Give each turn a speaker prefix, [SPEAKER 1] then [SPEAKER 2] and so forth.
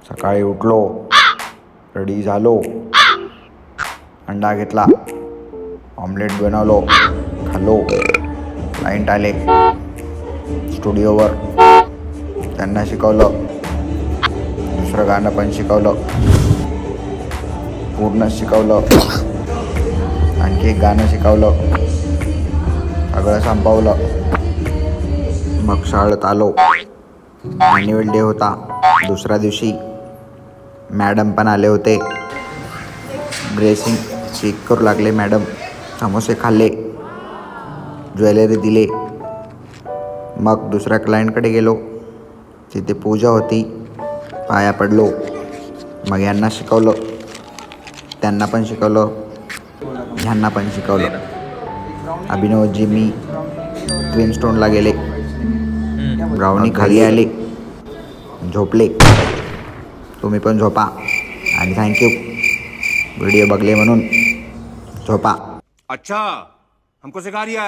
[SPEAKER 1] सकाळी उठलो, रेडी झालो, अंडा घेतला, ऑमलेट बनवलो, खाल्लो. क्लायंट आले स्टुडिओवर, त्यांना शिकवलं. दुसरं गाणं पण शिकवलं, पूर्ण शिकवलं. आणखी एक गाणं शिकवलं, सगळं संपवलं. मग शाळेत आलो. ॲन्युअल डे होता. दुसऱ्या दिवशी मॅडम पण आले होते. ड्रेसिंग चेक करू लागले मॅडम. समोसे खाल्ले, ज्वेलरी दिले. मग दुसऱ्या क्लायंटकडे गेलो. तिथे पूजा होती, पाया पडलो. मग यांना शिकवलं, त्यांना पण शिकवलं, ह्यांना पण शिकवलं. अभिनवजी मी ट्विन स्टोनला गेले, ब्राउनी खाली आले, झोपले. तुम्ही पण झोपा आणि थँक्यू व्हिडिओ बघले म्हणून. झोपा.
[SPEAKER 2] अच्छा, हमको सिखा रिया है.